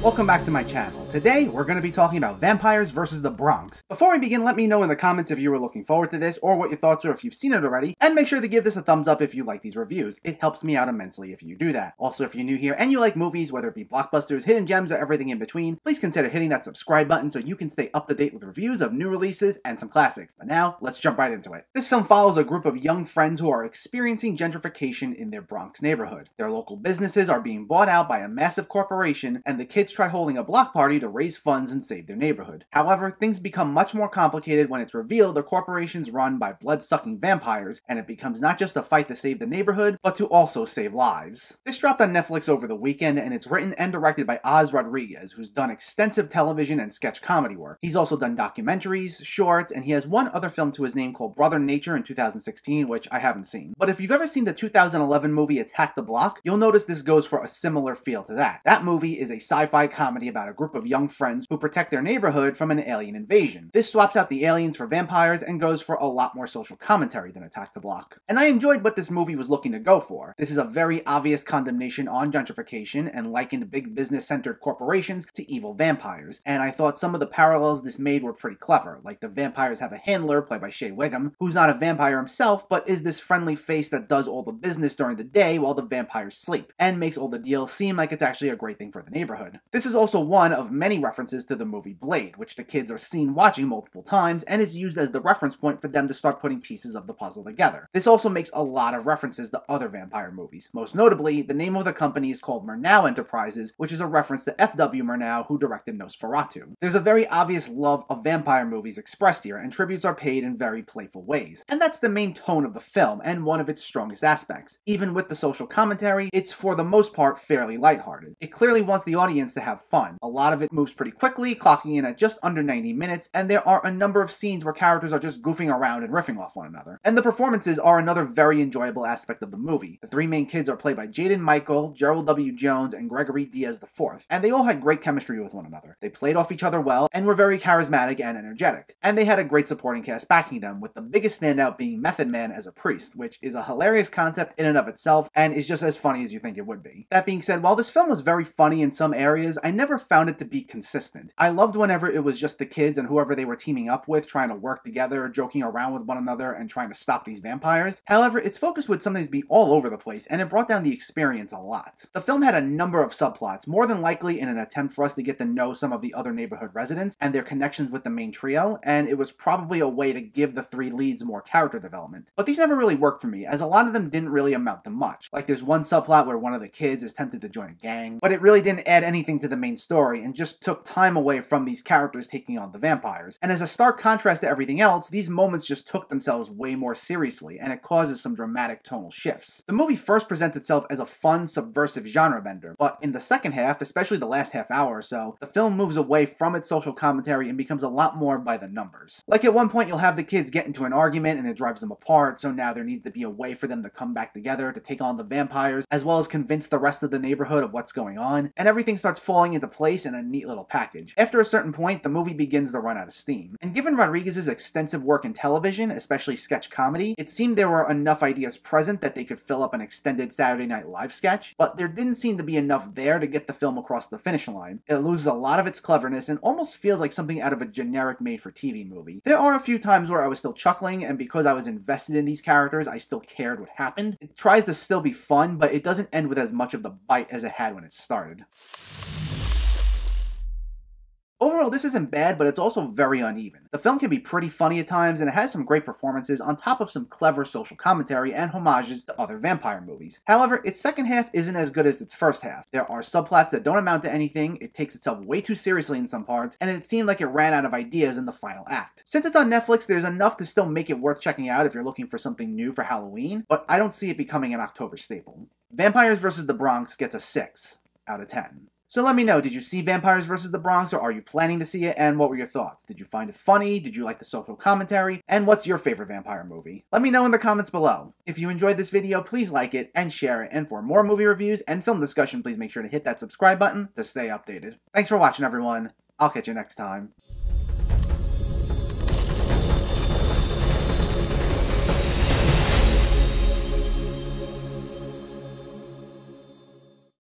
Welcome back to my channel. Today, we're going to be talking about vampires versus the Bronx. Before we begin, let me know in the comments if you were looking forward to this or what your thoughts are if you've seen it already, and make sure to give this a thumbs up if you like these reviews. It helps me out immensely if you do that. Also, if you're new here and you like movies, whether it be blockbusters, hidden gems, or everything in between, please consider hitting that subscribe button so you can stay up to date with reviews of new releases and some classics. But now, let's jump right into it. This film follows a group of young friends who are experiencing gentrification in their Bronx neighborhood. Their local businesses are being bought out by a massive corporation, and the kids try holding a block party to raise funds and save their neighborhood. However, things become much more complicated when it's revealed the corporation's run by blood-sucking vampires, and it becomes not just a fight to save the neighborhood, but to also save lives. This dropped on Netflix over the weekend, and it's written and directed by Oz Rodriguez, who's done extensive television and sketch comedy work. He's also done documentaries, shorts, and he has one other film to his name called Brother Nature in 2016, which I haven't seen. But if you've ever seen the 2011 movie Attack the Block, you'll notice this goes for a similar feel to that. That movie is a sci-fi comedy about a group of young friends who protect their neighborhood from an alien invasion. This swaps out the aliens for vampires and goes for a lot more social commentary than Attack the Block. And I enjoyed what this movie was looking to go for. This is a very obvious condemnation on gentrification and likened big business-centered corporations to evil vampires. And I thought some of the parallels this made were pretty clever, like the vampires have a handler played by Shea Wiggum, who's not a vampire himself, but is this friendly face that does all the business during the day while the vampires sleep, and makes all the deals seem like it's actually a great thing for the neighborhood. This is also one of many references to the movie Blade, which the kids are seen watching multiple times and is used as the reference point for them to start putting pieces of the puzzle together. This also makes a lot of references to other vampire movies. Most notably, the name of the company is called Murnau Enterprises, which is a reference to F.W. Murnau, who directed Nosferatu. There's a very obvious love of vampire movies expressed here, and tributes are paid in very playful ways. And that's the main tone of the film, and one of its strongest aspects. Even with the social commentary, it's for the most part fairly lighthearted. It clearly wants the audience to have fun. A lot of it moves pretty quickly, clocking in at just under 90 minutes, and there are a number of scenes where characters are just goofing around and riffing off one another. And the performances are another very enjoyable aspect of the movie. The three main kids are played by Jaden Michael, Gerald W. Jones, and Gregory Diaz IV, and they all had great chemistry with one another. They played off each other well, and were very charismatic and energetic. And they had a great supporting cast backing them, with the biggest standout being Method Man as a priest, which is a hilarious concept in and of itself, and is just as funny as you think it would be. That being said, while this film was very funny in some areas, I never found it to be consistent. I loved whenever it was just the kids and whoever they were teaming up with trying to work together, joking around with one another, and trying to stop these vampires. However, its focus would sometimes be all over the place, and it brought down the experience a lot. The film had a number of subplots, more than likely in an attempt for us to get to know some of the other neighborhood residents and their connections with the main trio, and it was probably a way to give the three leads more character development. But these never really worked for me, as a lot of them didn't really amount to much. Like there's one subplot where one of the kids is tempted to join a gang, but it really didn't add anything to the main story and just took time away from these characters taking on the vampires. And as a stark contrast to everything else, these moments just took themselves way more seriously, and it causes some dramatic tonal shifts. The movie first presents itself as a fun, subversive genre bender, but in the second half, especially the last half hour or so, the film moves away from its social commentary and becomes a lot more by the numbers. Like at one point you'll have the kids get into an argument and it drives them apart, so now there needs to be a way for them to come back together to take on the vampires, as well as convince the rest of the neighborhood of what's going on, and everything starts falling into place in a neat little package. After a certain point, the movie begins to run out of steam. And given Rodriguez's extensive work in television, especially sketch comedy, it seemed there were enough ideas present that they could fill up an extended Saturday Night Live sketch, but there didn't seem to be enough there to get the film across the finish line. It loses a lot of its cleverness and almost feels like something out of a generic made-for-TV movie. There are a few times where I was still chuckling, and because I was invested in these characters, I still cared what happened. It tries to still be fun, but it doesn't end with as much of the bite as it had when it started. Overall, this isn't bad, but it's also very uneven. The film can be pretty funny at times, and it has some great performances on top of some clever social commentary and homages to other vampire movies. However, its second half isn't as good as its first half. There are subplots that don't amount to anything, it takes itself way too seriously in some parts, and it seemed like it ran out of ideas in the final act. Since it's on Netflix, there's enough to still make it worth checking out if you're looking for something new for Halloween, but I don't see it becoming an October staple. Vampires vs. the Bronx gets a 6 out of 10. So let me know, did you see Vampires vs. the Bronx, or are you planning to see it, and what were your thoughts? Did you find it funny? Did you like the social commentary? And what's your favorite vampire movie? Let me know in the comments below. If you enjoyed this video, please like it and share it, and for more movie reviews and film discussion, please make sure to hit that subscribe button to stay updated. Thanks for watching, everyone. I'll catch you next time.